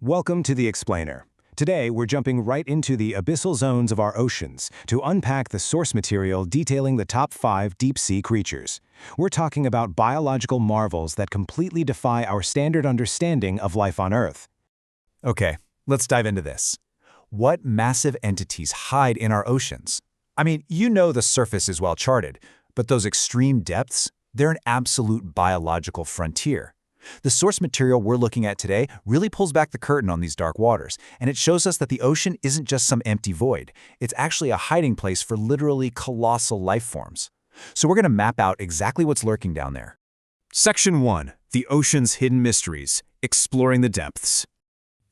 Welcome to The Explainer. Today, we're jumping right into the abyssal zones of our oceans to unpack the source material detailing the top 5 deep-sea creatures. We're talking about biological marvels that completely defy our standard understanding of life on Earth. Okay, let's dive into this. What massive entities hide in our oceans? I mean, you know the surface is well charted, but those extreme depths, they're an absolute biological frontier. The source material we're looking at today really pulls back the curtain on these dark waters, and it shows us that the ocean isn't just some empty void. It's actually a hiding place for literally colossal life forms. So we're going to map out exactly what's lurking down there. Section 1. The Ocean's Hidden Mysteries. Exploring the Depths.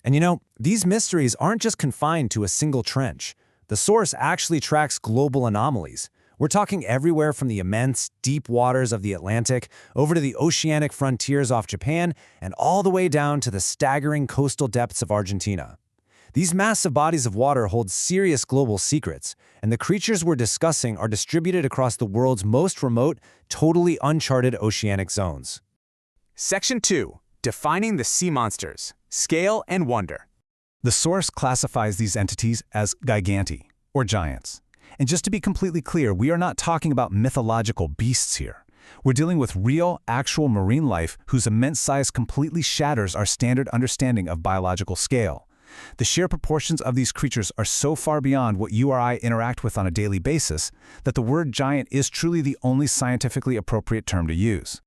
And you know, these mysteries aren't just confined to a single trench. The source actually tracks global anomalies. We're talking everywhere from the immense, deep waters of the Atlantic over to the oceanic frontiers off Japan and all the way down to the staggering coastal depths of Argentina. These massive bodies of water hold serious global secrets, and the creatures we're discussing are distributed across the world's most remote, totally uncharted oceanic zones. Section 2. Defining the sea monsters. Scale and wonder. The source classifies these entities as giganti, or giants. And just to be completely clear, we are not talking about mythological beasts here. We're dealing with real, actual marine life whose immense size completely shatters our standard understanding of biological scale. The sheer proportions of these creatures are so far beyond what you or I interact with on a daily basis that the word giant is truly the only scientifically appropriate term to use.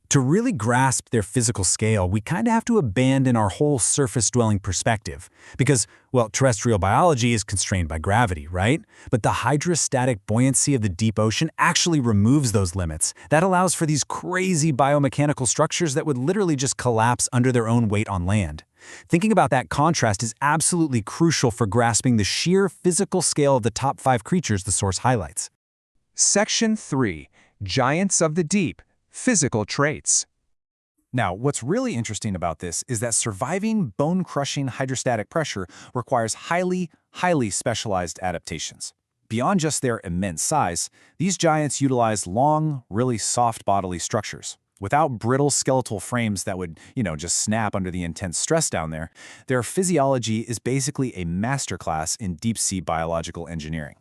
To really grasp their physical scale, we kind of have to abandon our whole surface-dwelling perspective. Because, well, terrestrial biology is constrained by gravity, right? But the hydrostatic buoyancy of the deep ocean actually removes those limits. That allows for these crazy biomechanical structures that would literally just collapse under their own weight on land. Thinking about that contrast is absolutely crucial for grasping the sheer physical scale of the top 5 creatures the source highlights. Section 3. Giants of the Deep. Physical traits. Now, what's really interesting about this is that surviving bone-crushing hydrostatic pressure requires highly specialized adaptations. Beyond just their immense size, these giants utilize long, really soft bodily structures. Without brittle skeletal frames that would, just snap under the intense stress down there, their physiology is basically a masterclass in deep-sea biological engineering.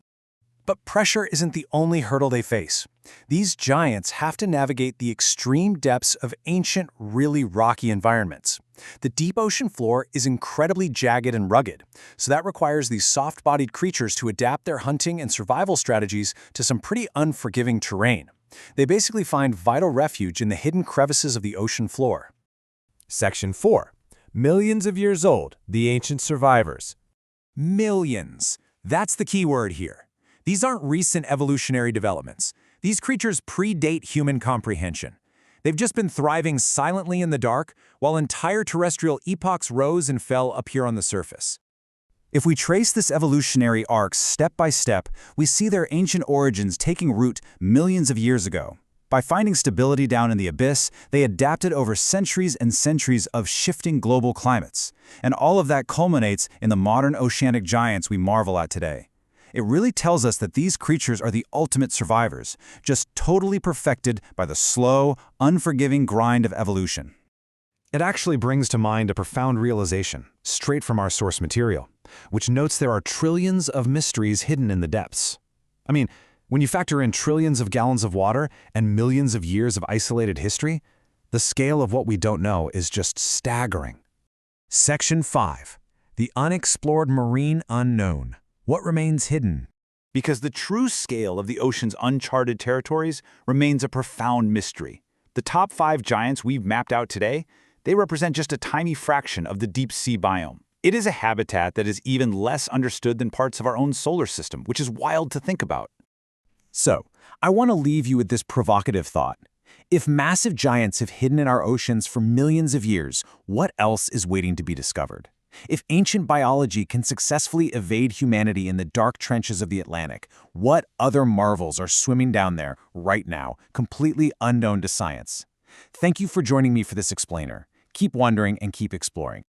But pressure isn't the only hurdle they face. These giants have to navigate the extreme depths of ancient, really rocky environments. The deep ocean floor is incredibly jagged and rugged, so that requires these soft-bodied creatures to adapt their hunting and survival strategies to some pretty unforgiving terrain. They basically find vital refuge in the hidden crevices of the ocean floor. Section 4. Millions of years old, the ancient survivors. Millions. That's the key word here. These aren't recent evolutionary developments. These creatures predate human comprehension. They've just been thriving silently in the dark while entire terrestrial epochs rose and fell up here on the surface. If we trace this evolutionary arc step by step, we see their ancient origins taking root millions of years ago. By finding stability down in the abyss, they adapted over centuries and centuries of shifting global climates. And all of that culminates in the modern oceanic giants we marvel at today. It really tells us that these creatures are the ultimate survivors, just totally perfected by the slow, unforgiving grind of evolution. It actually brings to mind a profound realization, straight from our source material, which notes there are trillions of mysteries hidden in the depths. I mean, when you factor in trillions of gallons of water and millions of years of isolated history, the scale of what we don't know is just staggering. Section 5. The unexplored marine unknown. What remains hidden? Because the true scale of the ocean's uncharted territories remains a profound mystery. The top 5 giants we've mapped out today, they represent just a tiny fraction of the deep sea biome. It is a habitat that is even less understood than parts of our own solar system, which is wild to think about. So, I want to leave you with this provocative thought. If massive giants have hidden in our oceans for millions of years, what else is waiting to be discovered? If ancient biology can successfully evade humanity in the dark trenches of the Atlantic, what other marvels are swimming down there right now, completely unknown to science? Thank you for joining me for this explainer. Keep wondering and keep exploring.